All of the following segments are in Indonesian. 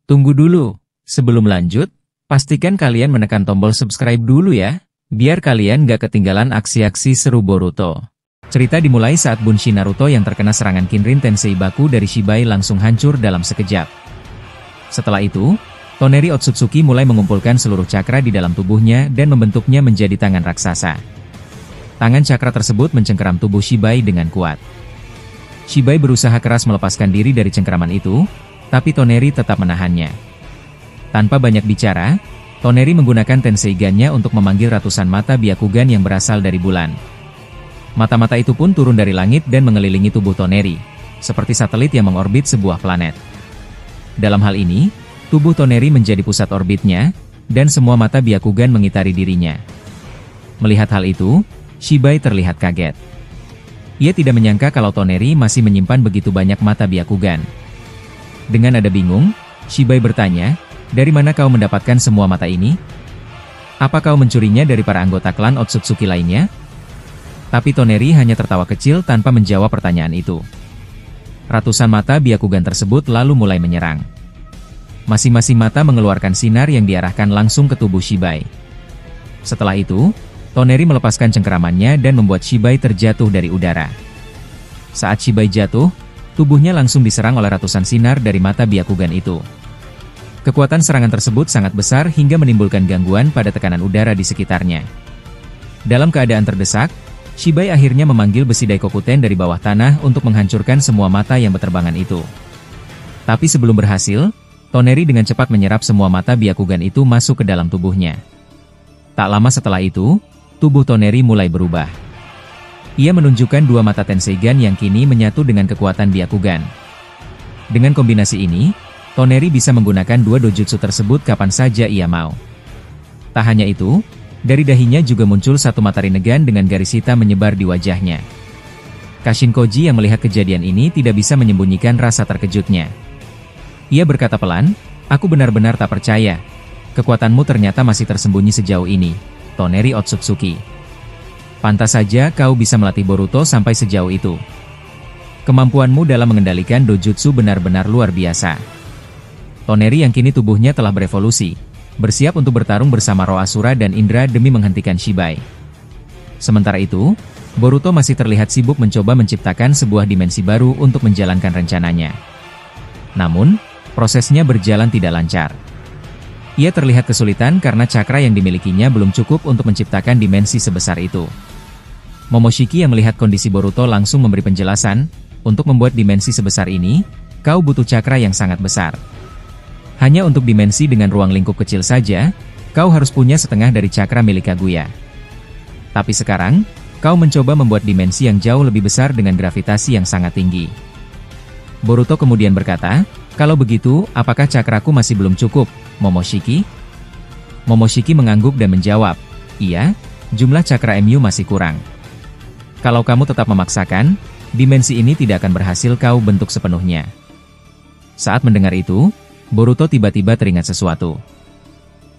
Tunggu dulu, sebelum lanjut, pastikan kalian menekan tombol subscribe dulu ya, biar kalian gak ketinggalan aksi-aksi seru Boruto. Cerita dimulai saat Bunshi Naruto yang terkena serangan Kinrin Tensei Baku dari Shibai langsung hancur dalam sekejap. Setelah itu, Toneri Otsutsuki mulai mengumpulkan seluruh cakra di dalam tubuhnya dan membentuknya menjadi tangan raksasa. Tangan cakra tersebut mencengkeram tubuh Shibai dengan kuat. Shibai berusaha keras melepaskan diri dari cengkeraman itu, tapi Toneri tetap menahannya. Tanpa banyak bicara, Toneri menggunakan Tenseigan-nya untuk memanggil ratusan mata Byakugan yang berasal dari bulan. Mata-mata itu pun turun dari langit dan mengelilingi tubuh Toneri, seperti satelit yang mengorbit sebuah planet. Dalam hal ini, tubuh Toneri menjadi pusat orbitnya, dan semua mata Byakugan mengitari dirinya. Melihat hal itu, Shibai terlihat kaget. Ia tidak menyangka kalau Toneri masih menyimpan begitu banyak mata Byakugan. Dengan nada bingung, Shibai bertanya, "Dari mana kau mendapatkan semua mata ini? Apa kau mencurinya dari para anggota klan Otsutsuki lainnya?" Tapi Toneri hanya tertawa kecil tanpa menjawab pertanyaan itu. Ratusan mata Byakugan tersebut lalu mulai menyerang. Masing-masing mata mengeluarkan sinar yang diarahkan langsung ke tubuh Shibai. Setelah itu, Toneri melepaskan cengkeramannya dan membuat Shibai terjatuh dari udara. Saat Shibai jatuh, tubuhnya langsung diserang oleh ratusan sinar dari mata Byakugan itu. Kekuatan serangan tersebut sangat besar hingga menimbulkan gangguan pada tekanan udara di sekitarnya. Dalam keadaan terdesak, Shibai akhirnya memanggil besi Daikokuten dari bawah tanah untuk menghancurkan semua mata yang berterbangan itu. Tapi sebelum berhasil, Toneri dengan cepat menyerap semua mata Byakugan itu masuk ke dalam tubuhnya. Tak lama setelah itu, tubuh Toneri mulai berubah. Ia menunjukkan dua mata Tenseigan yang kini menyatu dengan kekuatan Byakugan. Dengan kombinasi ini, Toneri bisa menggunakan dua dojutsu tersebut kapan saja ia mau. Tak hanya itu, dari dahinya juga muncul satu mata Rinnegan dengan garis hitam menyebar di wajahnya. Kashin Koji yang melihat kejadian ini tidak bisa menyembunyikan rasa terkejutnya. Ia berkata pelan, "Aku benar-benar tak percaya. Kekuatanmu ternyata masih tersembunyi sejauh ini, Toneri Otsutsuki. Pantas saja kau bisa melatih Boruto sampai sejauh itu. Kemampuanmu dalam mengendalikan dojutsu benar-benar luar biasa." Toneri yang kini tubuhnya telah berevolusi, bersiap untuk bertarung bersama Roh Asura dan Indra demi menghentikan Shibai. Sementara itu, Boruto masih terlihat sibuk mencoba menciptakan sebuah dimensi baru untuk menjalankan rencananya. Namun, prosesnya berjalan tidak lancar. Ia terlihat kesulitan karena cakra yang dimilikinya belum cukup untuk menciptakan dimensi sebesar itu. Momoshiki yang melihat kondisi Boruto langsung memberi penjelasan, "Untuk membuat dimensi sebesar ini, kau butuh cakra yang sangat besar. Hanya untuk dimensi dengan ruang lingkup kecil saja, kau harus punya setengah dari cakra milik Kaguya. Tapi sekarang, kau mencoba membuat dimensi yang jauh lebih besar dengan gravitasi yang sangat tinggi." Boruto kemudian berkata, "Kalau begitu, apakah cakraku masih belum cukup, Momoshiki?" Momoshiki mengangguk dan menjawab, "Iya, jumlah cakra MU masih kurang. Kalau kamu tetap memaksakan, dimensi ini tidak akan berhasil kau bentuk sepenuhnya." Saat mendengar itu, Boruto tiba-tiba teringat sesuatu.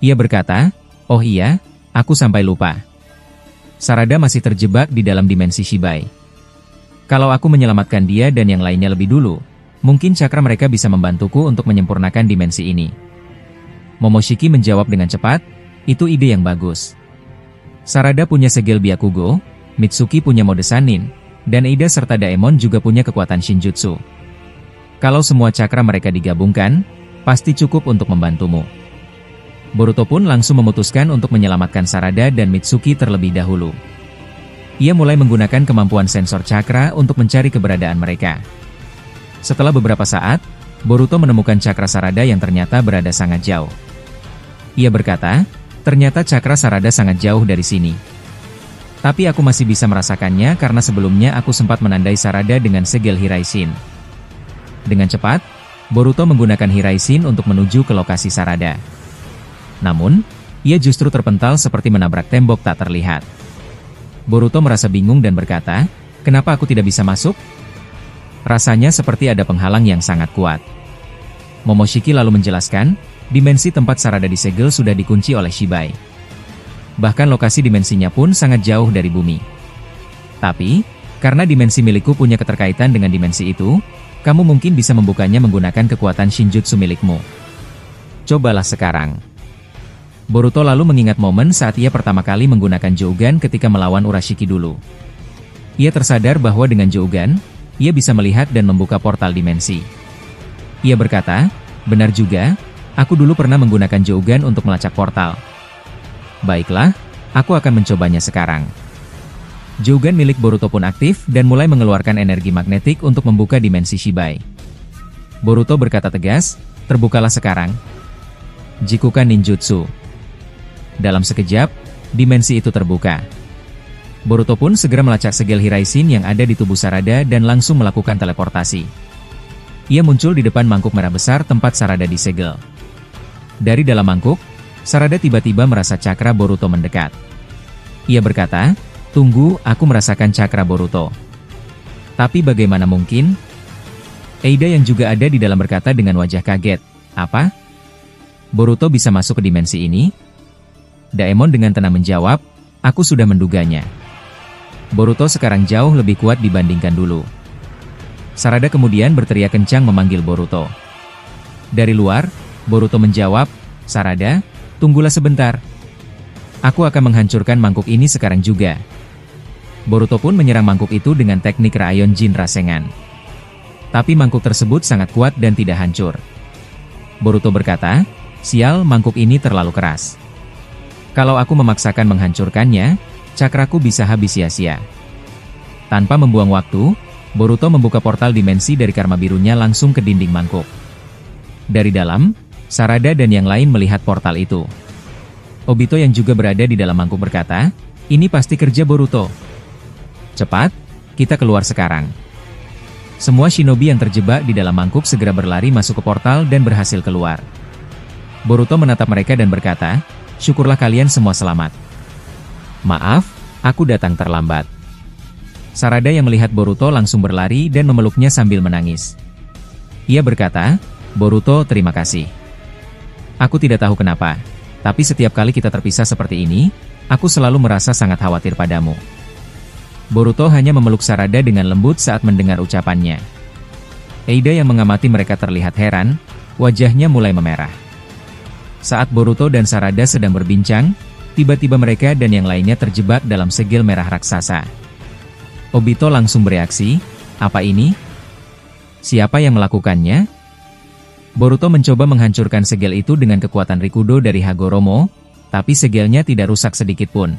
Ia berkata, "Oh iya, aku sampai lupa. Sarada masih terjebak di dalam dimensi Shibai. Kalau aku menyelamatkan dia dan yang lainnya lebih dulu, mungkin cakra mereka bisa membantuku untuk menyempurnakan dimensi ini." Momoshiki menjawab dengan cepat, "Itu ide yang bagus. Sarada punya segel Byakugo, Mitsuki punya mode Sannin, dan Ida serta Daemon juga punya kekuatan Shinjutsu. Kalau semua cakra mereka digabungkan, pasti cukup untuk membantumu." Boruto pun langsung memutuskan untuk menyelamatkan Sarada dan Mitsuki terlebih dahulu. Ia mulai menggunakan kemampuan sensor cakra untuk mencari keberadaan mereka. Setelah beberapa saat, Boruto menemukan cakra Sarada yang ternyata berada sangat jauh. Ia berkata, "Ternyata cakra Sarada sangat jauh dari sini. Tapi aku masih bisa merasakannya karena sebelumnya aku sempat menandai Sarada dengan segel Hiraishin." Dengan cepat, Boruto menggunakan Hiraishin untuk menuju ke lokasi Sarada. Namun, ia justru terpental seperti menabrak tembok tak terlihat. Boruto merasa bingung dan berkata, "Kenapa aku tidak bisa masuk? Rasanya seperti ada penghalang yang sangat kuat." Momoshiki lalu menjelaskan, dimensi tempat Sarada disegel sudah dikunci oleh Shibai. Bahkan lokasi dimensinya pun sangat jauh dari bumi. Tapi, karena dimensi milikku punya keterkaitan dengan dimensi itu, kamu mungkin bisa membukanya menggunakan kekuatan Shinjutsu milikmu. Cobalah sekarang. Boruto lalu mengingat momen saat ia pertama kali menggunakan Jougan ketika melawan Urashiki dulu. Ia tersadar bahwa dengan Jougan, ia bisa melihat dan membuka portal dimensi. Ia berkata, benar juga, aku dulu pernah menggunakan Jougan untuk melacak portal. Baiklah, aku akan mencobanya sekarang. Jougan milik Boruto pun aktif dan mulai mengeluarkan energi magnetik untuk membuka dimensi Shibai. Boruto berkata tegas, terbukalah sekarang. Jikukan ninjutsu. Dalam sekejap, dimensi itu terbuka. Boruto pun segera melacak segel Hiraishin yang ada di tubuh Sarada dan langsung melakukan teleportasi. Ia muncul di depan mangkuk merah besar tempat Sarada disegel. Dari dalam mangkuk, Sarada tiba-tiba merasa cakra Boruto mendekat. Ia berkata, tunggu, aku merasakan cakra Boruto. Tapi bagaimana mungkin? Eida yang juga ada di dalam berkata dengan wajah kaget, apa? Boruto bisa masuk ke dimensi ini? Daemon dengan tenang menjawab, aku sudah menduganya. Boruto sekarang jauh lebih kuat dibandingkan dulu. Sarada kemudian berteriak kencang memanggil Boruto. Dari luar, Boruto menjawab, Sarada, tunggulah sebentar. Aku akan menghancurkan mangkuk ini sekarang juga. Boruto pun menyerang mangkuk itu dengan teknik Rayon Jin Rasengan. Tapi mangkuk tersebut sangat kuat dan tidak hancur. Boruto berkata, sial, mangkuk ini terlalu keras. Kalau aku memaksakan menghancurkannya, cakraku bisa habis sia-sia. Tanpa membuang waktu, Boruto membuka portal dimensi dari karma birunya langsung ke dinding mangkuk. Dari dalam, Sarada dan yang lain melihat portal itu. Obito yang juga berada di dalam mangkuk berkata, ini pasti kerja Boruto. Cepat, kita keluar sekarang. Semua shinobi yang terjebak di dalam mangkuk segera berlari masuk ke portal dan berhasil keluar. Boruto menatap mereka dan berkata, syukurlah kalian semua selamat. Maaf, aku datang terlambat. Sarada yang melihat Boruto langsung berlari dan memeluknya sambil menangis. Ia berkata, Boruto, terima kasih. Aku tidak tahu kenapa, tapi setiap kali kita terpisah seperti ini, aku selalu merasa sangat khawatir padamu. Boruto hanya memeluk Sarada dengan lembut saat mendengar ucapannya. Eida yang mengamati mereka terlihat heran, wajahnya mulai memerah. Saat Boruto dan Sarada sedang berbincang, tiba-tiba mereka dan yang lainnya terjebak dalam segel merah raksasa. Obito langsung bereaksi, apa ini? Siapa yang melakukannya? Boruto mencoba menghancurkan segel itu dengan kekuatan Rikudo dari Hagoromo, tapi segelnya tidak rusak sedikit pun.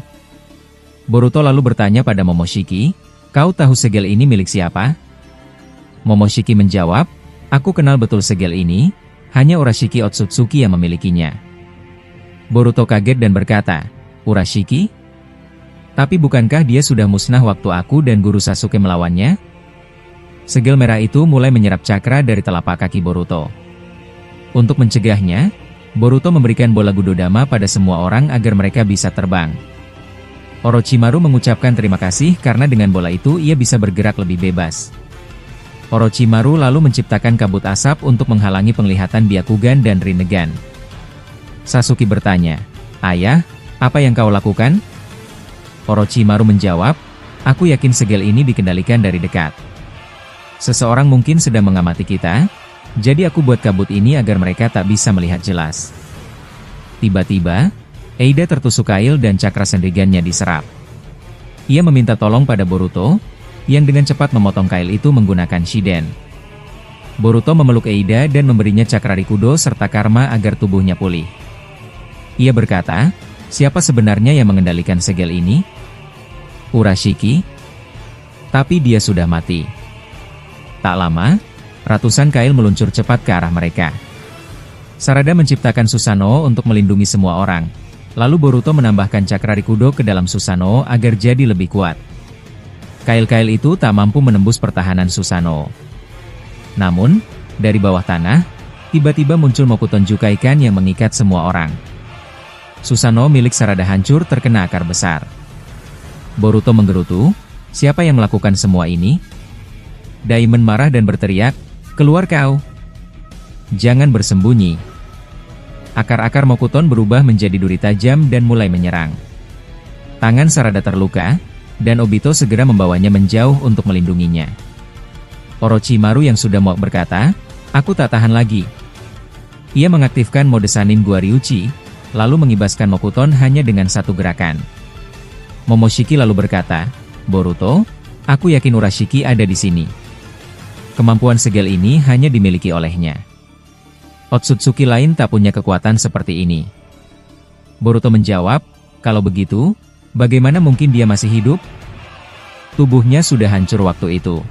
Boruto lalu bertanya pada Momoshiki, kau tahu segel ini milik siapa? Momoshiki menjawab, aku kenal betul segel ini, hanya Urashiki Otsutsuki yang memilikinya. Boruto kaget dan berkata, Urashiki? Tapi bukankah dia sudah musnah waktu aku dan Guru Sasuke melawannya? Segel merah itu mulai menyerap cakra dari telapak kaki Boruto. Untuk mencegahnya, Boruto memberikan bola Gudodama pada semua orang agar mereka bisa terbang. Orochimaru mengucapkan terima kasih karena dengan bola itu ia bisa bergerak lebih bebas. Orochimaru lalu menciptakan kabut asap untuk menghalangi penglihatan Byakugan dan Rinnegan. Sasuke bertanya, ayah, apa yang kau lakukan? Orochimaru menjawab, aku yakin segel ini dikendalikan dari dekat. Seseorang mungkin sedang mengamati kita, jadi aku buat kabut ini agar mereka tak bisa melihat jelas. Tiba-tiba, Eida tertusuk kail dan cakra sendigannya diserap. Ia meminta tolong pada Boruto, yang dengan cepat memotong kail itu menggunakan Shiden. Boruto memeluk Eida dan memberinya cakra Rikudo serta karma agar tubuhnya pulih. Ia berkata, siapa sebenarnya yang mengendalikan segel ini? Urashiki? Tapi dia sudah mati. Tak lama, ratusan kail meluncur cepat ke arah mereka. Sarada menciptakan Susanoo untuk melindungi semua orang. Lalu Boruto menambahkan cakra Rikudo ke dalam Susanoo agar jadi lebih kuat. Kail-kail itu tak mampu menembus pertahanan Susanoo. Namun, dari bawah tanah, tiba-tiba muncul Mokuton Jukaikan yang mengikat semua orang. Susanoo milik Sarada hancur terkena akar besar. Boruto menggerutu, siapa yang melakukan semua ini? Daimon marah dan berteriak, keluar kau! Jangan bersembunyi. Akar-akar Mokuton berubah menjadi duri tajam dan mulai menyerang. Tangan Sarada terluka, dan Obito segera membawanya menjauh untuk melindunginya. Orochimaru yang sudah muak berkata, aku tak tahan lagi. Ia mengaktifkan mode Sanin Guaryuchi, lalu mengibaskan Mokuton hanya dengan satu gerakan. Momoshiki lalu berkata, "Boruto, aku yakin Urashiki ada di sini. Kemampuan segel ini hanya dimiliki olehnya. Otsutsuki lain tak punya kekuatan seperti ini." Boruto menjawab, "Kalau begitu, bagaimana mungkin dia masih hidup? Tubuhnya sudah hancur waktu itu."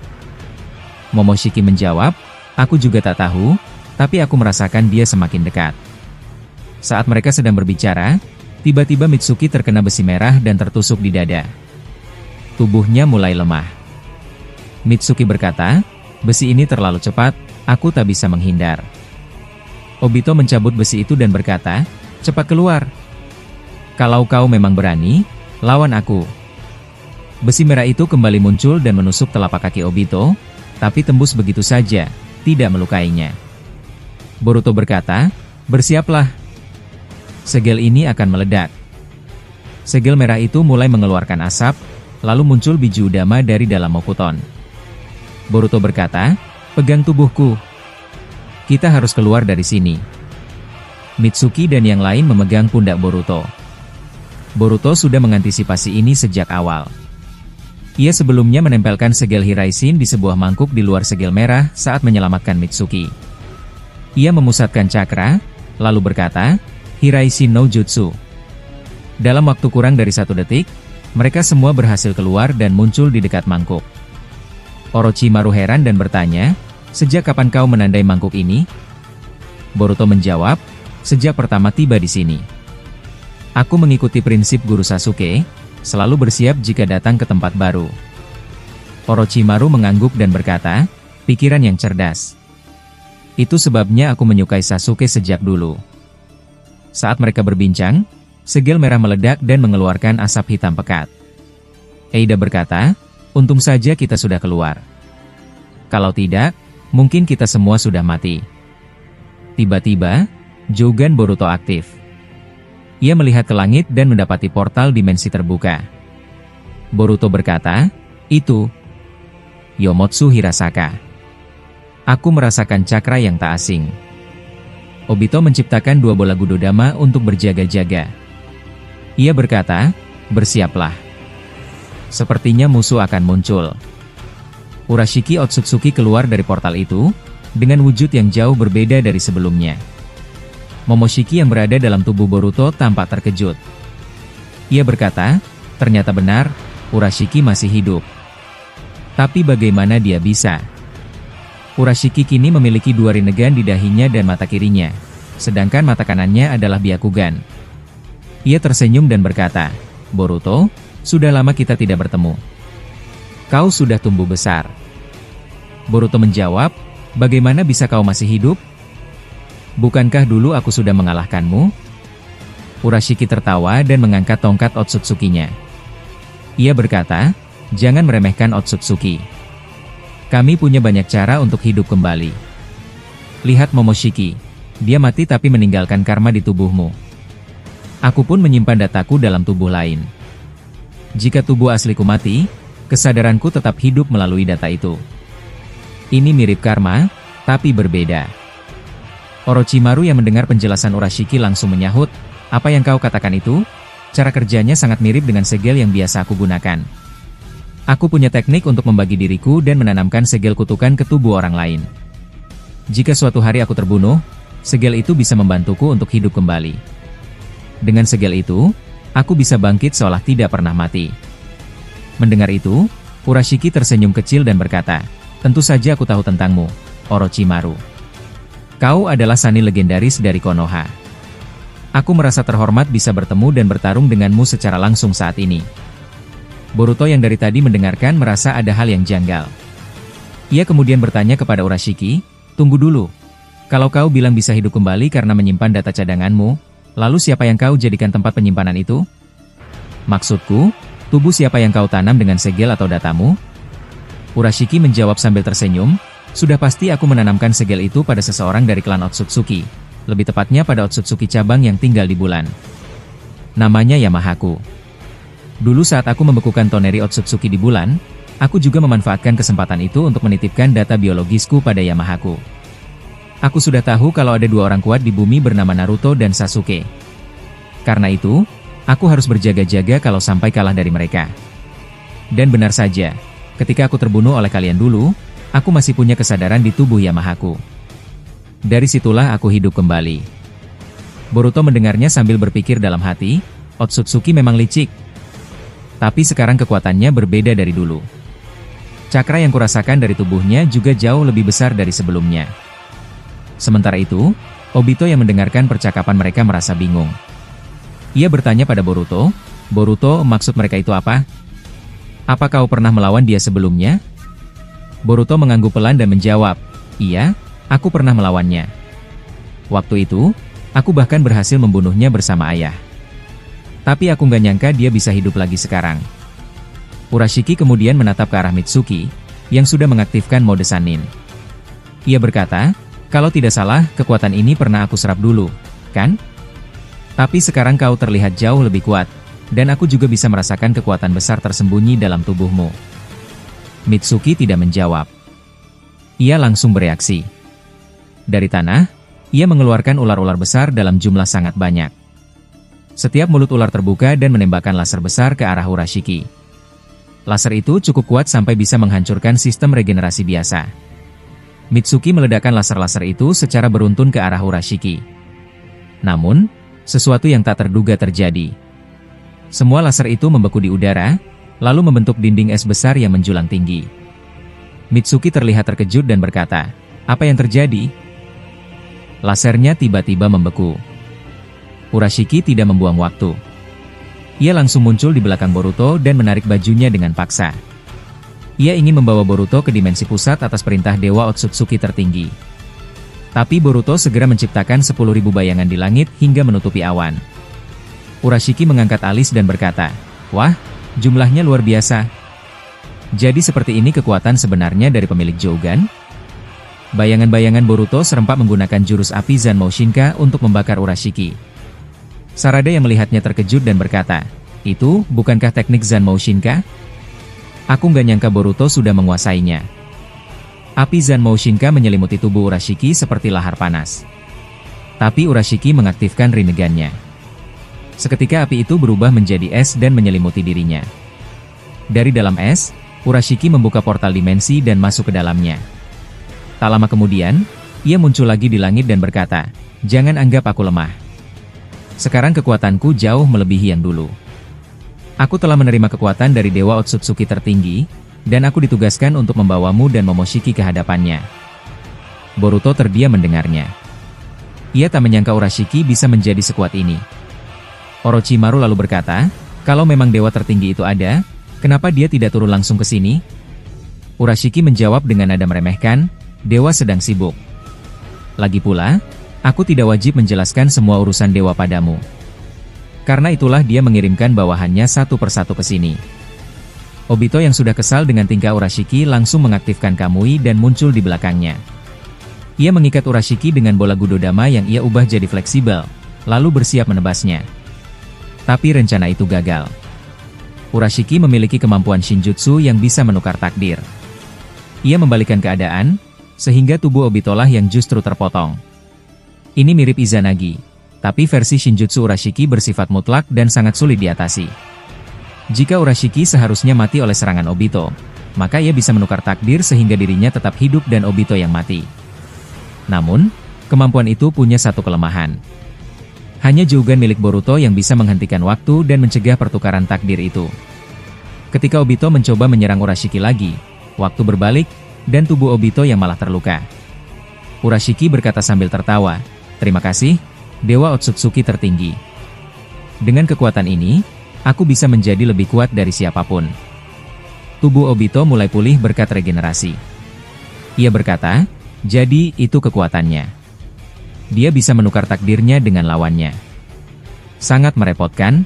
Momoshiki menjawab, "Aku juga tak tahu, tapi aku merasakan dia semakin dekat." Saat mereka sedang berbicara, tiba-tiba Mitsuki terkena besi merah dan tertusuk di dada. Tubuhnya mulai lemah. Mitsuki berkata, "Besi ini terlalu cepat, aku tak bisa menghindar." Obito mencabut besi itu dan berkata, "Cepat keluar. Kalau kau memang berani, lawan aku." Besi merah itu kembali muncul dan menusuk telapak kaki Obito, tapi tembus begitu saja, tidak melukainya. Boruto berkata, "Bersiaplah. Segel ini akan meledak." Segel merah itu mulai mengeluarkan asap, lalu muncul biju udama dari dalam Mokuton. Boruto berkata, "Pegang tubuhku. Kita harus keluar dari sini." Mitsuki dan yang lain memegang pundak Boruto. Boruto sudah mengantisipasi ini sejak awal. Ia sebelumnya menempelkan segel Hiraishin di sebuah mangkuk di luar segel merah saat menyelamatkan Mitsuki. Ia memusatkan cakra, lalu berkata, "Hiraishin no Jutsu." Dalam waktu kurang dari 1 detik, mereka semua berhasil keluar dan muncul di dekat mangkuk. Orochimaru heran dan bertanya, "Sejak kapan kau menandai mangkuk ini?" Boruto menjawab, "Sejak pertama tiba di sini. Aku mengikuti prinsip Guru Sasuke, selalu bersiap jika datang ke tempat baru." Orochimaru mengangguk dan berkata, "Pikiran yang cerdas. Itu sebabnya aku menyukai Sasuke sejak dulu." Saat mereka berbincang, segel merah meledak dan mengeluarkan asap hitam pekat. Eida berkata, "Untung saja kita sudah keluar. Kalau tidak, mungkin kita semua sudah mati." Tiba-tiba, Jogan Boruto aktif. Ia melihat ke langit dan mendapati portal dimensi terbuka. Boruto berkata, "Itu Yomotsu Hirasaka. Aku merasakan cakra yang tak asing." Obito menciptakan 2 bola Gudodama untuk berjaga-jaga. Ia berkata, "Bersiaplah. Sepertinya musuh akan muncul." Urashiki Otsutsuki keluar dari portal itu, dengan wujud yang jauh berbeda dari sebelumnya. Momoshiki yang berada dalam tubuh Boruto tampak terkejut. Ia berkata, "Ternyata benar, Urashiki masih hidup. Tapi bagaimana dia bisa?" Urashiki kini memiliki 2 Rinnegan di dahinya dan mata kirinya, sedangkan mata kanannya adalah Byakugan. Ia tersenyum dan berkata, "Boruto, sudah lama kita tidak bertemu. Kau sudah tumbuh besar." Boruto menjawab, "Bagaimana bisa kau masih hidup? Bukankah dulu aku sudah mengalahkanmu?" Urashiki tertawa dan mengangkat tongkat Otsutsuki-nya. Ia berkata, "Jangan meremehkan Otsutsuki. Kami punya banyak cara untuk hidup kembali. Lihat Momoshiki, dia mati tapi meninggalkan karma di tubuhmu. Aku pun menyimpan dataku dalam tubuh lain. Jika tubuh asliku mati, kesadaranku tetap hidup melalui data itu. Ini mirip karma, tapi berbeda." Orochimaru yang mendengar penjelasan Urashiki langsung menyahut, "Apa yang kau katakan itu? Cara kerjanya sangat mirip dengan segel yang biasa aku gunakan. Aku punya teknik untuk membagi diriku dan menanamkan segel kutukan ke tubuh orang lain. Jika suatu hari aku terbunuh, segel itu bisa membantuku untuk hidup kembali. Dengan segel itu, aku bisa bangkit seolah tidak pernah mati." Mendengar itu, Urashiki tersenyum kecil dan berkata, "Tentu saja aku tahu tentangmu, Orochimaru. Kau adalah Sannin legendaris dari Konoha. Aku merasa terhormat bisa bertemu dan bertarung denganmu secara langsung saat ini." Boruto yang dari tadi mendengarkan merasa ada hal yang janggal. Ia kemudian bertanya kepada Urashiki, "Tunggu dulu. Kalau kau bilang bisa hidup kembali karena menyimpan data cadanganmu, lalu siapa yang kau jadikan tempat penyimpanan itu? Maksudku, tubuh siapa yang kau tanam dengan segel atau datamu?" Urashiki menjawab sambil tersenyum, "Sudah pasti aku menanamkan segel itu pada seseorang dari klan Otsutsuki, lebih tepatnya pada Otsutsuki cabang yang tinggal di bulan. Namanya Yamahaku. Dulu saat aku membekukan Toneri Otsutsuki di bulan, aku juga memanfaatkan kesempatan itu untuk menitipkan data biologisku pada Yamahaku. Aku sudah tahu kalau ada dua orang kuat di bumi bernama Naruto dan Sasuke. Karena itu, aku harus berjaga-jaga kalau sampai kalah dari mereka. Dan benar saja, ketika aku terbunuh oleh kalian dulu, aku masih punya kesadaran di tubuh Yamahaku. Dari situlah aku hidup kembali. Boruto mendengarnya sambil berpikir dalam hati, Otsutsuki memang licik. Tapi sekarang kekuatannya berbeda dari dulu. Cakra yang kurasakan dari tubuhnya juga jauh lebih besar dari sebelumnya. Sementara itu, Obito yang mendengarkan percakapan mereka merasa bingung. Ia bertanya pada Boruto, "Boruto, maksud mereka itu apa? Apa kau pernah melawan dia sebelumnya?" Boruto mengangguk pelan dan menjawab, "Iya, aku pernah melawannya. Waktu itu, aku bahkan berhasil membunuhnya bersama ayah. Tapi aku nggak nyangka dia bisa hidup lagi sekarang." Urashiki kemudian menatap ke arah Mitsuki, yang sudah mengaktifkan mode Sannin. Ia berkata, "Kalau tidak salah, kekuatan ini pernah aku serap dulu, kan? Tapi sekarang kau terlihat jauh lebih kuat, dan aku juga bisa merasakan kekuatan besar tersembunyi dalam tubuhmu." Mitsuki tidak menjawab. Ia langsung bereaksi. Dari tanah, ia mengeluarkan ular-ular besar dalam jumlah sangat banyak. Setiap mulut ular terbuka dan menembakkan laser besar ke arah Urashiki. Laser itu cukup kuat sampai bisa menghancurkan sistem regenerasi biasa. Mitsuki meledakkan laser-laser itu secara beruntun ke arah Urashiki. Namun, sesuatu yang tak terduga terjadi. Semua laser itu membeku di udara, lalu membentuk dinding es besar yang menjulang tinggi. Mitsuki terlihat terkejut dan berkata, "Apa yang terjadi?" Lasernya tiba-tiba membeku. Urashiki tidak membuang waktu. Ia langsung muncul di belakang Boruto dan menarik bajunya dengan paksa. Ia ingin membawa Boruto ke dimensi pusat atas perintah Dewa Otsutsuki tertinggi. Tapi Boruto segera menciptakan 10.000 bayangan di langit hingga menutupi awan. Urashiki mengangkat alis dan berkata, "Wah, jumlahnya luar biasa. Jadi seperti ini kekuatan sebenarnya dari pemilik Jougan?" Bayangan-bayangan Boruto serempak menggunakan jurus api Zanmou Shinka untuk membakar Urashiki. Sarada yang melihatnya terkejut dan berkata, "Itu, bukankah teknik Zanmou Shinka? Aku nggak nyangka Boruto sudah menguasainya." Api Zanmou Shinka menyelimuti tubuh Urashiki seperti lahar panas. Tapi Urashiki mengaktifkan Rinnegan-nya. Seketika api itu berubah menjadi es dan menyelimuti dirinya. Dari dalam es, Urashiki membuka portal dimensi dan masuk ke dalamnya. Tak lama kemudian, ia muncul lagi di langit dan berkata, "Jangan anggap aku lemah. Sekarang kekuatanku jauh melebihi yang dulu. Aku telah menerima kekuatan dari Dewa Otsutsuki tertinggi, dan aku ditugaskan untuk membawamu dan Momoshiki ke hadapannya." Boruto terdiam mendengarnya. Ia tak menyangka Urashiki bisa menjadi sekuat ini. Orochimaru lalu berkata, "Kalau memang dewa tertinggi itu ada, kenapa dia tidak turun langsung ke sini?" Urashiki menjawab dengan nada meremehkan, "Dewa sedang sibuk. Lagi pula, aku tidak wajib menjelaskan semua urusan dewa padamu." Karena itulah dia mengirimkan bawahannya satu persatu ke sini. Obito yang sudah kesal dengan tingkah Urashiki langsung mengaktifkan Kamui dan muncul di belakangnya. Ia mengikat Urashiki dengan bola Gudodama yang ia ubah jadi fleksibel, lalu bersiap menebasnya. Tapi rencana itu gagal. Urashiki memiliki kemampuan Shinjutsu yang bisa menukar takdir. Ia membalikkan keadaan, sehingga tubuh Obito lah yang justru terpotong. Ini mirip Izanagi. Tapi versi Shinjutsu Urashiki bersifat mutlak dan sangat sulit diatasi. Jika Urashiki seharusnya mati oleh serangan Obito, maka ia bisa menukar takdir sehingga dirinya tetap hidup dan Obito yang mati. Namun, kemampuan itu punya satu kelemahan. Hanya Jougan milik Boruto yang bisa menghentikan waktu dan mencegah pertukaran takdir itu. Ketika Obito mencoba menyerang Urashiki lagi, waktu berbalik, dan tubuh Obito yang malah terluka. Urashiki berkata sambil tertawa, "Terima kasih, Dewa Otsutsuki tertinggi. Dengan kekuatan ini, aku bisa menjadi lebih kuat dari siapapun." Tubuh Obito mulai pulih berkat regenerasi. Ia berkata, "Jadi itu kekuatannya. Dia bisa menukar takdirnya dengan lawannya. Sangat merepotkan."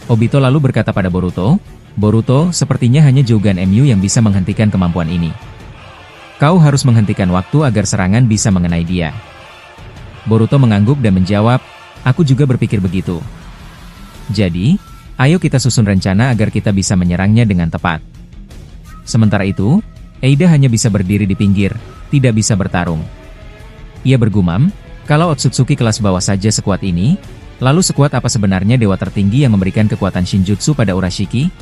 Obito lalu berkata pada Boruto, "Boruto, sepertinya hanya Jougan MU yang bisa menghentikan kemampuan ini. Kau harus menghentikan waktu agar serangan bisa mengenai dia." Boruto mengangguk dan menjawab, "Aku juga berpikir begitu. Jadi, ayo kita susun rencana agar kita bisa menyerangnya dengan tepat." Sementara itu, Eida hanya bisa berdiri di pinggir, tidak bisa bertarung. Ia bergumam, kalau Otsutsuki kelas bawah saja sekuat ini, lalu sekuat apa sebenarnya dewa tertinggi yang memberikan kekuatan Shinjutsu pada Urashiki?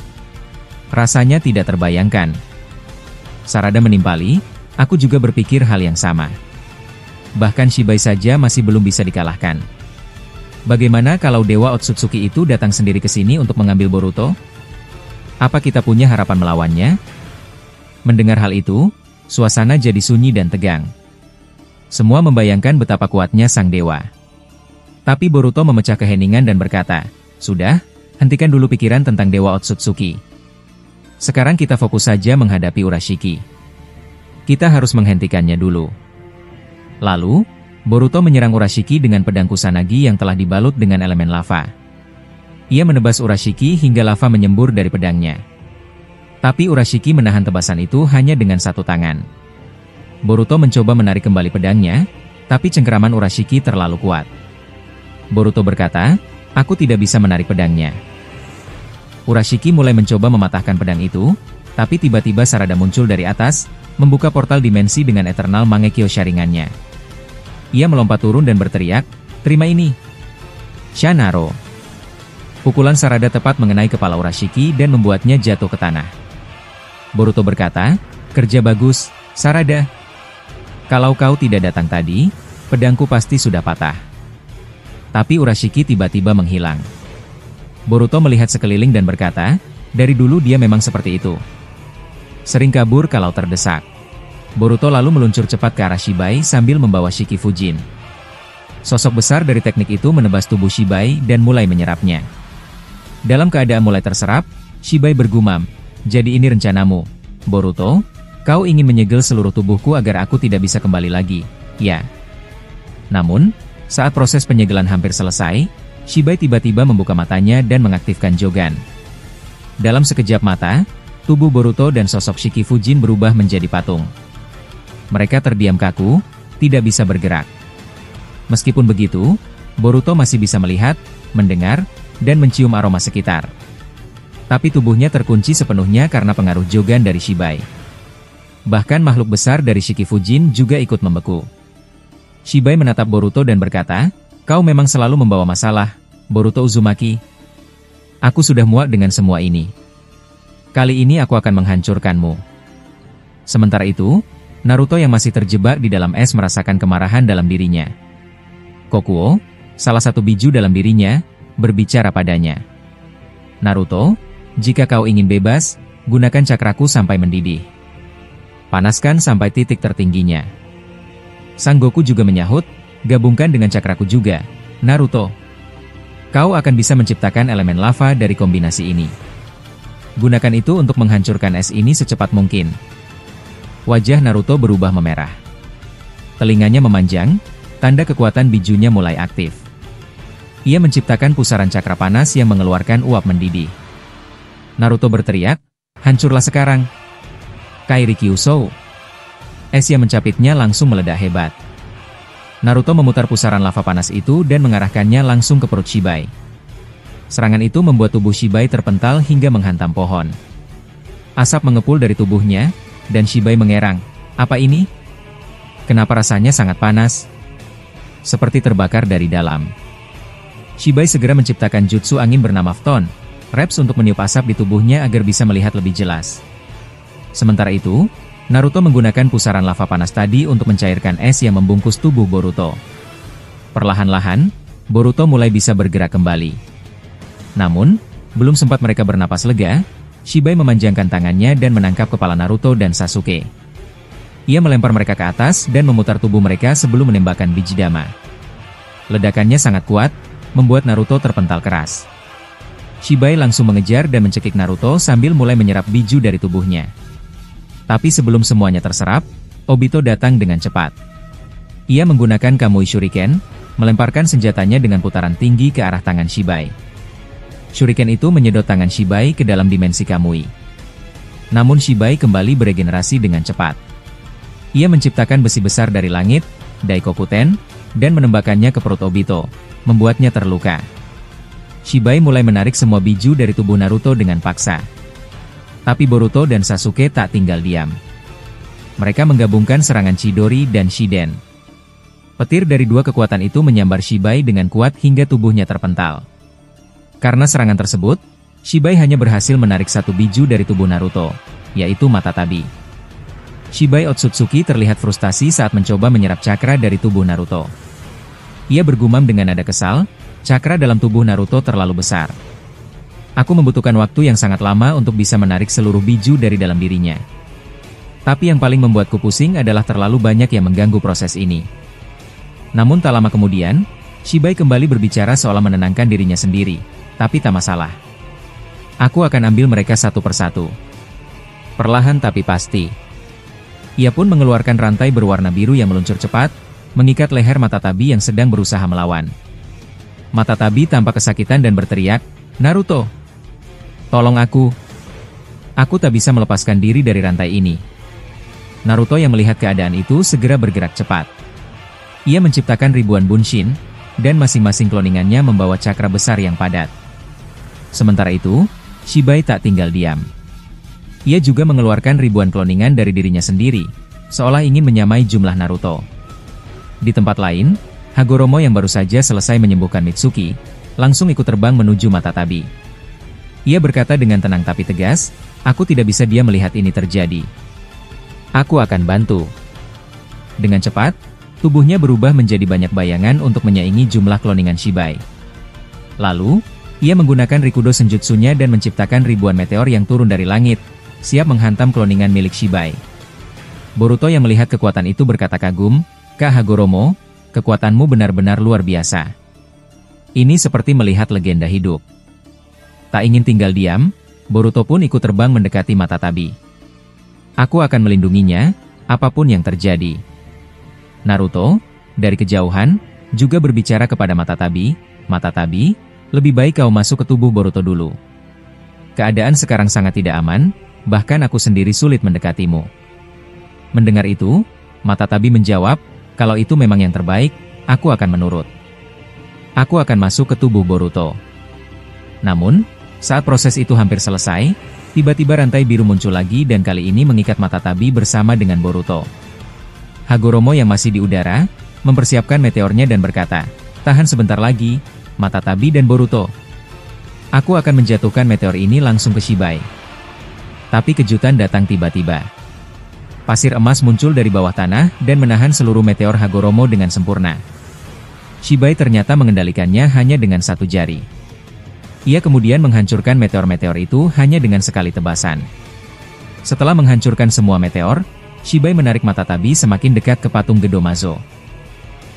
Rasanya tidak terbayangkan. Sarada menimpali, aku juga berpikir hal yang sama. Bahkan Shibai saja masih belum bisa dikalahkan. Bagaimana kalau dewa Otsutsuki itu datang sendiri ke sini untuk mengambil Boruto? Apa kita punya harapan melawannya? Mendengar hal itu, suasana jadi sunyi dan tegang. Semua membayangkan betapa kuatnya sang dewa. Tapi Boruto memecah keheningan dan berkata, "Sudah, hentikan dulu pikiran tentang dewa Otsutsuki. Sekarang kita fokus saja menghadapi Urashiki. Kita harus menghentikannya dulu." Lalu, Boruto menyerang Urashiki dengan pedang Kusanagi yang telah dibalut dengan elemen lava. Ia menebas Urashiki hingga lava menyembur dari pedangnya. Tapi Urashiki menahan tebasan itu hanya dengan satu tangan. Boruto mencoba menarik kembali pedangnya, tapi cengkeraman Urashiki terlalu kuat. Boruto berkata, "Aku tidak bisa menarik pedangnya." Urashiki mulai mencoba mematahkan pedang itu, tapi tiba-tiba Sarada muncul dari atas, membuka portal dimensi dengan Eternal Mangekyo Sharingan-nya. Ia melompat turun dan berteriak, "Terima ini, Shanaro." Pukulan Sarada tepat mengenai kepala Urashiki dan membuatnya jatuh ke tanah. Boruto berkata, "Kerja bagus, Sarada. Kalau kau tidak datang tadi, pedangku pasti sudah patah." Tapi Urashiki tiba-tiba menghilang. Boruto melihat sekeliling dan berkata, dari dulu dia memang seperti itu. Sering kabur kalau terdesak. Boruto lalu meluncur cepat ke arah Shibai sambil membawa Shiki Fujin. Sosok besar dari teknik itu menebas tubuh Shibai dan mulai menyerapnya. Dalam keadaan mulai terserap, Shibai bergumam, "Jadi ini rencanamu, Boruto? Kau ingin menyegel seluruh tubuhku agar aku tidak bisa kembali lagi, ya?" Namun, saat proses penyegelan hampir selesai, Shibai tiba-tiba membuka matanya dan mengaktifkan Jogan. Dalam sekejap mata, tubuh Boruto dan sosok Shiki Fujin berubah menjadi patung. Mereka terdiam kaku, tidak bisa bergerak. Meskipun begitu, Boruto masih bisa melihat, mendengar, dan mencium aroma sekitar. Tapi tubuhnya terkunci sepenuhnya karena pengaruh Jogan dari Shibai. Bahkan makhluk besar dari Shiki Fujin juga ikut membeku. Shibai menatap Boruto dan berkata, "Kau memang selalu membawa masalah, Boruto Uzumaki. Aku sudah muak dengan semua ini. Kali ini aku akan menghancurkanmu." Sementara itu, Naruto yang masih terjebak di dalam es merasakan kemarahan dalam dirinya. Kokuo, salah satu biju dalam dirinya, berbicara padanya. "Naruto, jika kau ingin bebas, gunakan cakraku sampai mendidih. Panaskan sampai titik tertingginya." Sang Goku juga menyahut, "Gabungkan dengan cakraku juga, Naruto. Kau akan bisa menciptakan elemen lava dari kombinasi ini. Gunakan itu untuk menghancurkan es ini secepat mungkin." Wajah Naruto berubah memerah. Telinganya memanjang, tanda kekuatan bijunya mulai aktif. Ia menciptakan pusaran cakra panas yang mengeluarkan uap mendidih. Naruto berteriak, "Hancurlah sekarang, Kairi Kyusou." Es yang mencapitnya langsung meledak hebat. Naruto memutar pusaran lava panas itu dan mengarahkannya langsung ke perut Shibai. Serangan itu membuat tubuh Shibai terpental hingga menghantam pohon. Asap mengepul dari tubuhnya, dan Shibai mengerang, "Apa ini? Kenapa rasanya sangat panas? Seperti terbakar dari dalam." Shibai segera menciptakan jutsu angin bernama Photon, Reps untuk meniup asap di tubuhnya agar bisa melihat lebih jelas. Sementara itu, Naruto menggunakan pusaran lava panas tadi untuk mencairkan es yang membungkus tubuh Boruto. Perlahan-lahan, Boruto mulai bisa bergerak kembali. Namun, belum sempat mereka bernapas lega, Shibai memanjangkan tangannya dan menangkap kepala Naruto dan Sasuke. Ia melempar mereka ke atas dan memutar tubuh mereka sebelum menembakkan biji dama. Ledakannya sangat kuat, membuat Naruto terpental keras. Shibai langsung mengejar dan mencekik Naruto sambil mulai menyerap biju dari tubuhnya. Tapi sebelum semuanya terserap, Obito datang dengan cepat. Ia menggunakan Kamui Shuriken, melemparkan senjatanya dengan putaran tinggi ke arah tangan Shibai. Shuriken itu menyedot tangan Shibai ke dalam dimensi Kamui. Namun Shibai kembali beregenerasi dengan cepat. Ia menciptakan besi besar dari langit, Daikokuten, dan menembakkannya ke perut Obito, membuatnya terluka. Shibai mulai menarik semua biju dari tubuh Naruto dengan paksa. Tapi Boruto dan Sasuke tak tinggal diam. Mereka menggabungkan serangan Chidori dan Shiden. Petir dari dua kekuatan itu menyambar Shibai dengan kuat hingga tubuhnya terpental. Karena serangan tersebut, Shibai hanya berhasil menarik satu biju dari tubuh Naruto, yaitu mata tabi. Shibai Otsutsuki terlihat frustasi saat mencoba menyerap cakra dari tubuh Naruto. Ia bergumam dengan nada kesal, cakra dalam tubuh Naruto terlalu besar. Aku membutuhkan waktu yang sangat lama untuk bisa menarik seluruh biju dari dalam dirinya. Tapi yang paling membuatku pusing adalah terlalu banyak yang mengganggu proses ini. Namun tak lama kemudian, Shibai kembali berbicara seolah menenangkan dirinya sendiri, tapi tak masalah. Aku akan ambil mereka satu persatu. Perlahan tapi pasti. Ia pun mengeluarkan rantai berwarna biru yang meluncur cepat, mengikat leher mata tabi yang sedang berusaha melawan. Mata tabi tampak kesakitan dan berteriak, "Naruto! Tolong aku! Aku tak bisa melepaskan diri dari rantai ini." Naruto yang melihat keadaan itu segera bergerak cepat. Ia menciptakan ribuan bunshin, dan masing-masing kloningannya membawa cakra besar yang padat. Sementara itu, Shibai tak tinggal diam. Ia juga mengeluarkan ribuan kloningan dari dirinya sendiri, seolah ingin menyamai jumlah Naruto. Di tempat lain, Hagoromo yang baru saja selesai menyembuhkan Mitsuki, langsung ikut terbang menuju mata tabi. Ia berkata dengan tenang tapi tegas, "Aku tidak bisa diam melihat ini terjadi. Aku akan bantu." Dengan cepat, tubuhnya berubah menjadi banyak bayangan untuk menyaingi jumlah kloningan Shibai. Lalu, ia menggunakan Rikudo Senjutsunya dan menciptakan ribuan meteor yang turun dari langit, siap menghantam kloningan milik Shibai. Boruto yang melihat kekuatan itu berkata kagum, "Kak Hagoromo, kekuatanmu benar-benar luar biasa. Ini seperti melihat legenda hidup." Tak ingin tinggal diam, Boruto pun ikut terbang mendekati mata tabi. "Aku akan melindunginya, apapun yang terjadi." Naruto, dari kejauhan, juga berbicara kepada mata tabi, "Mata tabi, lebih baik kau masuk ke tubuh Boruto dulu. Keadaan sekarang sangat tidak aman, bahkan aku sendiri sulit mendekatimu." Mendengar itu, mata tabi menjawab, "Kalau itu memang yang terbaik, aku akan menurut. Aku akan masuk ke tubuh Boruto." Namun, saat proses itu hampir selesai, tiba-tiba rantai biru muncul lagi dan kali ini mengikat mata tabi bersama dengan Boruto. Hagoromo yang masih di udara, mempersiapkan meteornya dan berkata, "Tahan sebentar lagi, mata tabi dan Boruto. Aku akan menjatuhkan meteor ini langsung ke Shibai." Tapi kejutan datang tiba-tiba. Pasir emas muncul dari bawah tanah dan menahan seluruh meteor Hagoromo dengan sempurna. Shibai ternyata mengendalikannya hanya dengan satu jari. Ia kemudian menghancurkan meteor-meteor itu hanya dengan sekali tebasan. Setelah menghancurkan semua meteor, Shibai menarik mata tabi semakin dekat ke patung Gedomazo.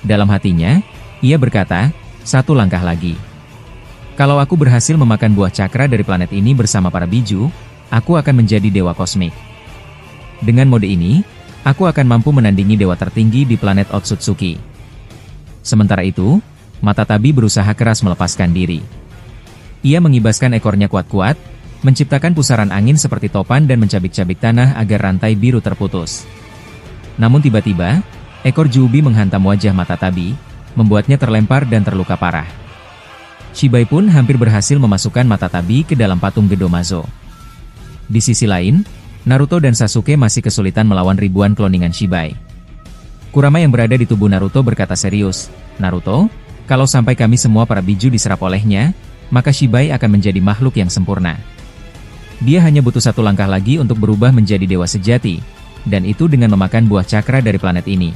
Dalam hatinya, ia berkata, "Satu langkah lagi. Kalau aku berhasil memakan buah cakra dari planet ini bersama para biju, aku akan menjadi dewa kosmik. Dengan mode ini, aku akan mampu menandingi dewa tertinggi di planet Otsutsuki." Sementara itu, mata tabi berusaha keras melepaskan diri. Ia mengibaskan ekornya kuat-kuat, menciptakan pusaran angin seperti topan dan mencabik-cabik tanah agar rantai biru terputus. Namun tiba-tiba, ekor Jubi menghantam wajah mata tabi, membuatnya terlempar dan terluka parah. Shibai pun hampir berhasil memasukkan mata tabi ke dalam patung Gedomazo. Di sisi lain, Naruto dan Sasuke masih kesulitan melawan ribuan kloningan Shibai. Kurama yang berada di tubuh Naruto berkata serius, "Naruto, kalau sampai kami semua para biju diserap olehnya, maka Shibai akan menjadi makhluk yang sempurna. Dia hanya butuh satu langkah lagi untuk berubah menjadi dewa sejati, dan itu dengan memakan buah cakra dari planet ini."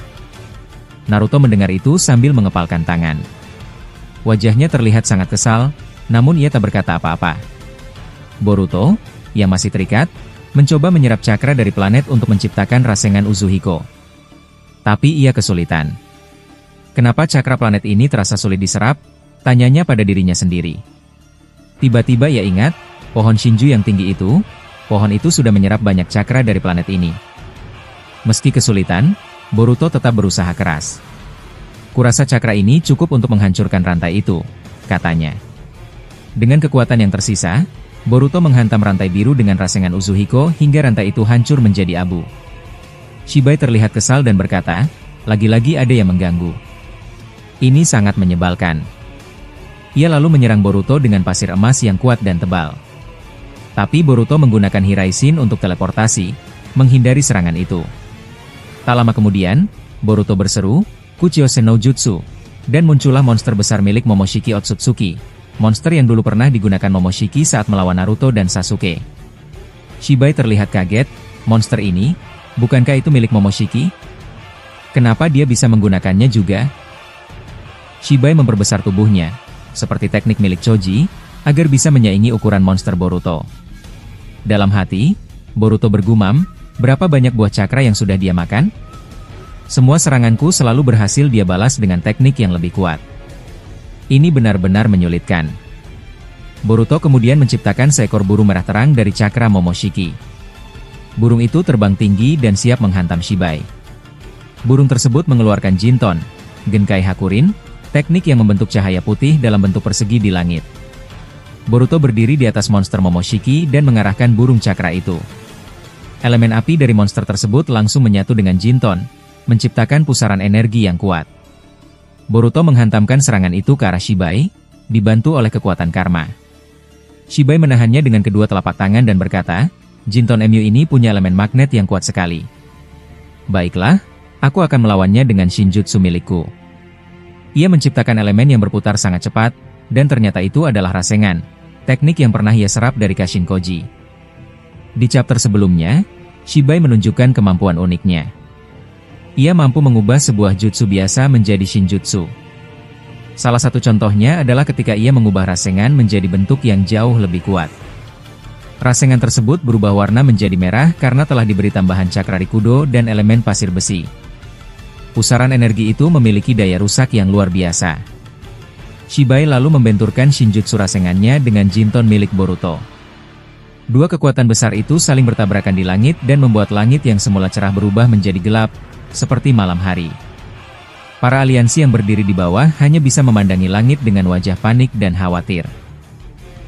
Naruto mendengar itu sambil mengepalkan tangan. Wajahnya terlihat sangat kesal, namun ia tak berkata apa-apa. Boruto, yang masih terikat, mencoba menyerap cakra dari planet untuk menciptakan Rasengan Uzuhiko. Tapi ia kesulitan. Kenapa cakra planet ini terasa sulit diserap? Tanyanya pada dirinya sendiri. Tiba-tiba ia ingat, pohon Shinju yang tinggi itu, pohon itu sudah menyerap banyak cakra dari planet ini. Meski kesulitan, Boruto tetap berusaha keras. "Kurasa cakra ini cukup untuk menghancurkan rantai itu," katanya. Dengan kekuatan yang tersisa, Boruto menghantam rantai biru dengan Rasengan Uzuhiko hingga rantai itu hancur menjadi abu. Shibai terlihat kesal dan berkata, "Lagi-lagi ada yang mengganggu. Ini sangat menyebalkan." Ia lalu menyerang Boruto dengan pasir emas yang kuat dan tebal. Tapi Boruto menggunakan Hiraishin untuk teleportasi, menghindari serangan itu. Tak lama kemudian, Boruto berseru, Kuchiyose no Jutsu, dan muncullah monster besar milik Momoshiki Otsutsuki, monster yang dulu pernah digunakan Momoshiki saat melawan Naruto dan Sasuke. Shibai terlihat kaget, monster ini, bukankah itu milik Momoshiki? Kenapa dia bisa menggunakannya juga? Shibai memperbesar tubuhnya, seperti teknik milik Choji, agar bisa menyaingi ukuran monster Boruto. Dalam hati, Boruto bergumam, berapa banyak buah cakra yang sudah dia makan? Semua seranganku selalu berhasil dia balas dengan teknik yang lebih kuat. Ini benar-benar menyulitkan. Boruto kemudian menciptakan seekor burung merah terang dari cakra Momoshiki. Burung itu terbang tinggi dan siap menghantam Shibai. Burung tersebut mengeluarkan Jinton, Genkai Hakurin, teknik yang membentuk cahaya putih dalam bentuk persegi di langit. Boruto berdiri di atas monster Momoshiki dan mengarahkan burung cakra itu. Elemen api dari monster tersebut langsung menyatu dengan Jinton, menciptakan pusaran energi yang kuat. Boruto menghantamkan serangan itu ke arah Shibai, dibantu oleh kekuatan karma. Shibai menahannya dengan kedua telapak tangan dan berkata, Jinton MU ini punya elemen magnet yang kuat sekali. Baiklah, aku akan melawannya dengan Shinjutsu milikku. Ia menciptakan elemen yang berputar sangat cepat, dan ternyata itu adalah Rasengan, teknik yang pernah ia serap dari Kashin Koji. Di chapter sebelumnya, Shibai menunjukkan kemampuan uniknya. Ia mampu mengubah sebuah jutsu biasa menjadi Shinjutsu. Salah satu contohnya adalah ketika ia mengubah Rasengan menjadi bentuk yang jauh lebih kuat. Rasengan tersebut berubah warna menjadi merah karena telah diberi tambahan cakra Rikudo dan elemen pasir besi. Pusaran energi itu memiliki daya rusak yang luar biasa. Shibai lalu membenturkan Shinjutsu Rasengannya dengan Jinton milik Boruto. Dua kekuatan besar itu saling bertabrakan di langit dan membuat langit yang semula cerah berubah menjadi gelap, seperti malam hari. Para aliansi yang berdiri di bawah hanya bisa memandangi langit dengan wajah panik dan khawatir.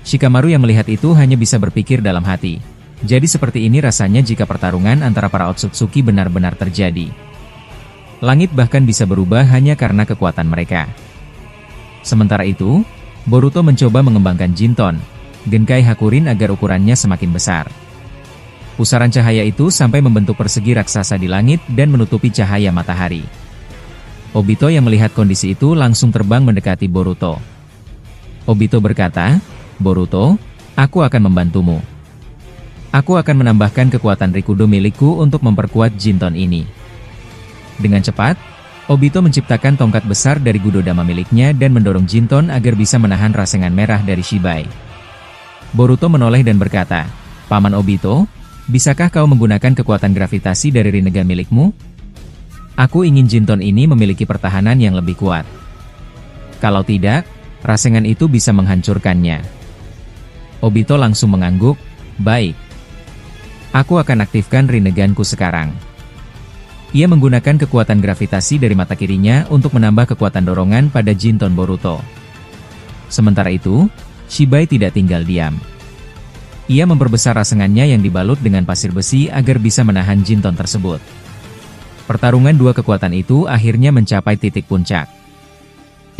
Shikamaru yang melihat itu hanya bisa berpikir dalam hati. Jadi seperti ini rasanya jika pertarungan antara para Otsutsuki benar-benar terjadi. Langit bahkan bisa berubah hanya karena kekuatan mereka. Sementara itu, Boruto mencoba mengembangkan Jinton, Genkai Hakurin agar ukurannya semakin besar. Pusaran cahaya itu sampai membentuk persegi raksasa di langit dan menutupi cahaya matahari. Obito yang melihat kondisi itu langsung terbang mendekati Boruto. Obito berkata, Boruto, aku akan membantumu. Aku akan menambahkan kekuatan Rikudo milikku untuk memperkuat Jinton ini. Dengan cepat, Obito menciptakan tongkat besar dari Gudodama miliknya dan mendorong Jinton agar bisa menahan Rasengan merah dari Shibai. Boruto menoleh dan berkata, Paman Obito, bisakah kau menggunakan kekuatan gravitasi dari Rinnegan milikmu? Aku ingin Jinton ini memiliki pertahanan yang lebih kuat. Kalau tidak, Rasengan itu bisa menghancurkannya. Obito langsung mengangguk, baik. Aku akan aktifkan Rinneganku sekarang. Ia menggunakan kekuatan gravitasi dari mata kirinya untuk menambah kekuatan dorongan pada Jinton Boruto. Sementara itu, Shibai tidak tinggal diam. Ia memperbesar Rasengannya yang dibalut dengan pasir besi agar bisa menahan Jinton tersebut. Pertarungan dua kekuatan itu akhirnya mencapai titik puncak.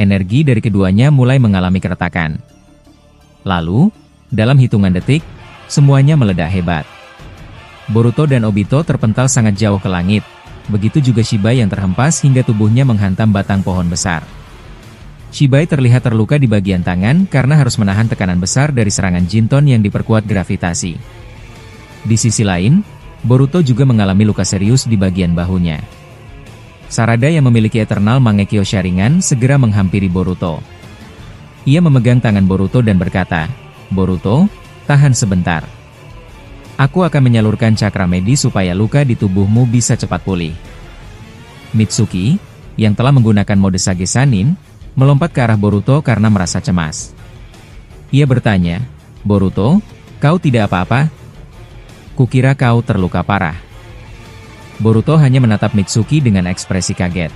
Energi dari keduanya mulai mengalami keretakan. Lalu, dalam hitungan detik, semuanya meledak hebat. Boruto dan Obito terpental sangat jauh ke langit, begitu juga Shibai yang terhempas hingga tubuhnya menghantam batang pohon besar. Shibai terlihat terluka di bagian tangan karena harus menahan tekanan besar dari serangan Jinton yang diperkuat gravitasi. Di sisi lain, Boruto juga mengalami luka serius di bagian bahunya. Sarada yang memiliki Eternal Mangekyo Sharingan segera menghampiri Boruto. Ia memegang tangan Boruto dan berkata, Boruto, tahan sebentar. Aku akan menyalurkan cakra medis supaya luka di tubuhmu bisa cepat pulih. Mitsuki, yang telah menggunakan mode Sage Sanin, melompat ke arah Boruto karena merasa cemas. Ia bertanya, Boruto, kau tidak apa-apa? Kukira kau terluka parah. Boruto hanya menatap Mitsuki dengan ekspresi kaget.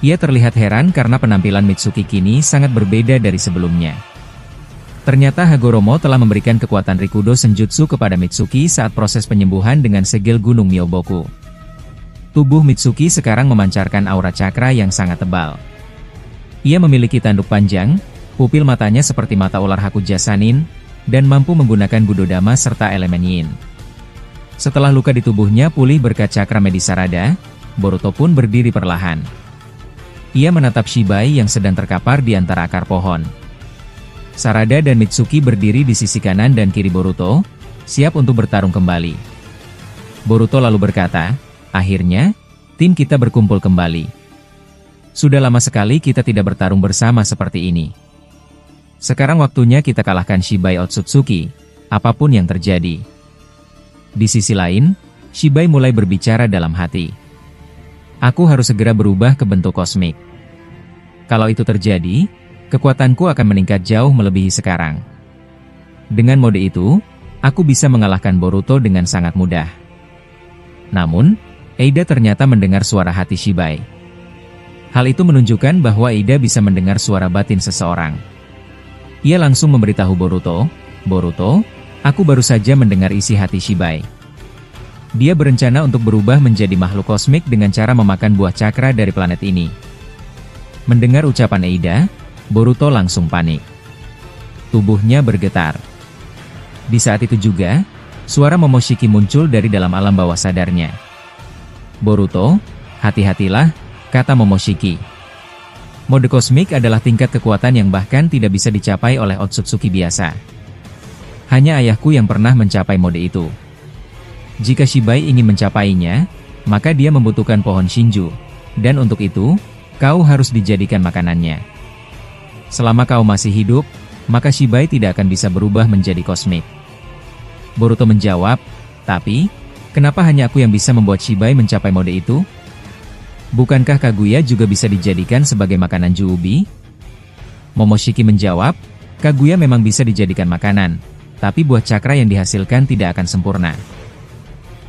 Ia terlihat heran karena penampilan Mitsuki kini sangat berbeda dari sebelumnya. Ternyata Hagoromo telah memberikan kekuatan Rikudo Senjutsu kepada Mitsuki saat proses penyembuhan dengan segel Gunung Myoboku. Tubuh Mitsuki sekarang memancarkan aura cakra yang sangat tebal. Ia memiliki tanduk panjang, pupil matanya seperti mata ular Hakuja Sanin, dan mampu menggunakan Gudodama serta elemen Yin. Setelah luka di tubuhnya pulih berkat cakra medis Sarada, Boruto pun berdiri perlahan. Ia menatap Shibai yang sedang terkapar di antara akar pohon. Sarada dan Mitsuki berdiri di sisi kanan dan kiri Boruto, siap untuk bertarung kembali. Boruto lalu berkata, "Akhirnya, tim kita berkumpul kembali. Sudah lama sekali kita tidak bertarung bersama seperti ini. Sekarang waktunya kita kalahkan Shibai Otsutsuki, apapun yang terjadi." Di sisi lain, Shibai mulai berbicara dalam hati. "Aku harus segera berubah ke bentuk kosmik. Kalau itu terjadi, kekuatanku akan meningkat jauh melebihi sekarang. Dengan mode itu, aku bisa mengalahkan Boruto dengan sangat mudah." Namun, Eida ternyata mendengar suara hati Shibai. Hal itu menunjukkan bahwa Eida bisa mendengar suara batin seseorang. Ia langsung memberitahu Boruto, "Boruto, aku baru saja mendengar isi hati Shibai. Dia berencana untuk berubah menjadi makhluk kosmik dengan cara memakan buah cakra dari planet ini." Mendengar ucapan Eida, Boruto langsung panik. Tubuhnya bergetar. Di saat itu juga, suara Momoshiki muncul dari dalam alam bawah sadarnya. "Boruto, hati-hatilah," kata Momoshiki. Mode kosmik adalah tingkat kekuatan yang bahkan tidak bisa dicapai oleh Otsutsuki biasa. Hanya ayahku yang pernah mencapai mode itu. Jika Shibai ingin mencapainya, maka dia membutuhkan pohon Shinju, dan untuk itu, kau harus dijadikan makanannya. Selama kau masih hidup, maka Shibai tidak akan bisa berubah menjadi kosmik. Boruto menjawab, "Tapi, kenapa hanya aku yang bisa membuat Shibai mencapai mode itu? Bukankah Kaguya juga bisa dijadikan sebagai makanan Juubi?" Momoshiki menjawab, "Kaguya memang bisa dijadikan makanan, tapi buah cakra yang dihasilkan tidak akan sempurna.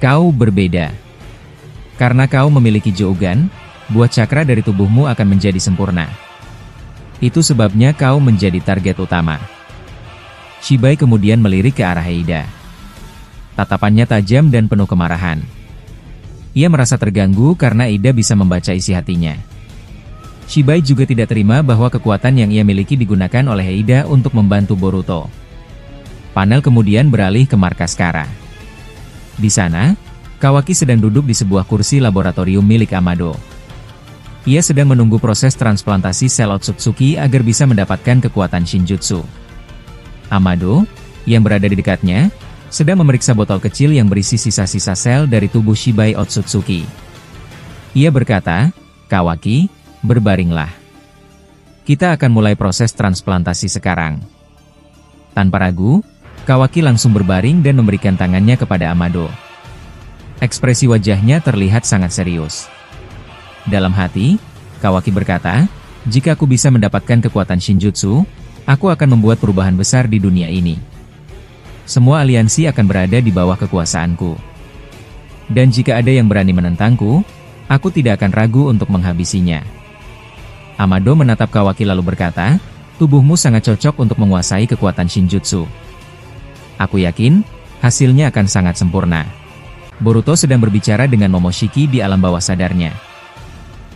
Kau berbeda. Karena kau memiliki Jougan, buah cakra dari tubuhmu akan menjadi sempurna. Itu sebabnya kau menjadi target utama." Shibai kemudian melirik ke arah Eida. Tatapannya tajam dan penuh kemarahan. Ia merasa terganggu karena Eida bisa membaca isi hatinya. Shibai juga tidak terima bahwa kekuatan yang ia miliki digunakan oleh Eida untuk membantu Boruto. Panel kemudian beralih ke markas Kara. Di sana, Kawaki sedang duduk di sebuah kursi laboratorium milik Amado. Ia sedang menunggu proses transplantasi sel Otsutsuki agar bisa mendapatkan kekuatan Shinjutsu. Amado, yang berada di dekatnya, sedang memeriksa botol kecil yang berisi sisa-sisa sel dari tubuh Shibai Otsutsuki. Ia berkata, "Kawaki, berbaringlah. Kita akan mulai proses transplantasi sekarang." Tanpa ragu, Kawaki langsung berbaring dan memberikan tangannya kepada Amado. Ekspresi wajahnya terlihat sangat serius. Dalam hati, Kawaki berkata, "Jika aku bisa mendapatkan kekuatan Shinjutsu, aku akan membuat perubahan besar di dunia ini. Semua aliansi akan berada di bawah kekuasaanku. Dan jika ada yang berani menentangku, aku tidak akan ragu untuk menghabisinya." Amado menatap Kawaki lalu berkata, "Tubuhmu sangat cocok untuk menguasai kekuatan Shinjutsu. Aku yakin, hasilnya akan sangat sempurna." Boruto sedang berbicara dengan Momoshiki di alam bawah sadarnya.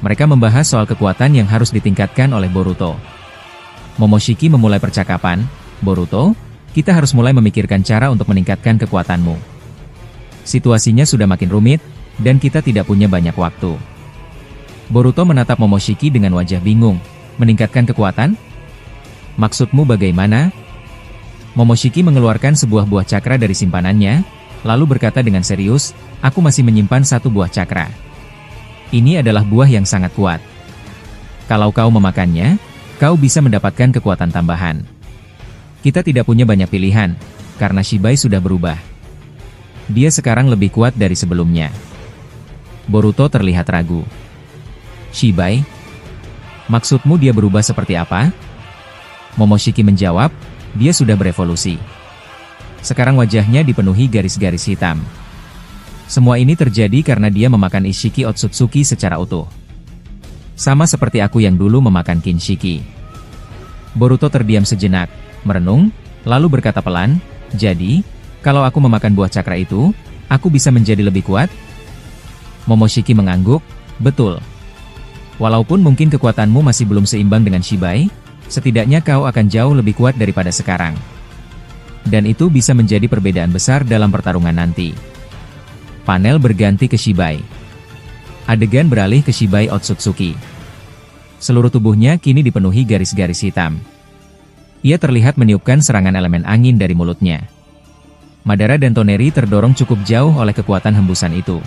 Mereka membahas soal kekuatan yang harus ditingkatkan oleh Boruto. Momoshiki memulai percakapan, "Boruto, kita harus mulai memikirkan cara untuk meningkatkan kekuatanmu. Situasinya sudah makin rumit, dan kita tidak punya banyak waktu." Boruto menatap Momoshiki dengan wajah bingung. "Meningkatkan kekuatan? Maksudmu bagaimana?" Momoshiki mengeluarkan sebuah buah cakra dari simpanannya, lalu berkata dengan serius, "Aku masih menyimpan satu buah cakra. Ini adalah buah yang sangat kuat. Kalau kau memakannya, kau bisa mendapatkan kekuatan tambahan. Kita tidak punya banyak pilihan, karena Shibai sudah berubah. Dia sekarang lebih kuat dari sebelumnya." Boruto terlihat ragu. "Shibai? Maksudmu dia berubah seperti apa?" Momoshiki menjawab, "Dia sudah berevolusi. Sekarang wajahnya dipenuhi garis-garis hitam. Semua ini terjadi karena dia memakan Ishiki Otsutsuki secara utuh. Sama seperti aku yang dulu memakan Kinshiki." Boruto terdiam sejenak, merenung, lalu berkata pelan, "Jadi, kalau aku memakan buah cakra itu, aku bisa menjadi lebih kuat?" Momoshiki mengangguk, "Betul. Walaupun mungkin kekuatanmu masih belum seimbang dengan Shibai, setidaknya kau akan jauh lebih kuat daripada sekarang. Dan itu bisa menjadi perbedaan besar dalam pertarungan nanti." Panel berganti ke Shibai. Adegan beralih ke Shibai Otsutsuki. Seluruh tubuhnya kini dipenuhi garis-garis hitam. Ia terlihat meniupkan serangan elemen angin dari mulutnya. Madara dan Toneri terdorong cukup jauh oleh kekuatan hembusan itu.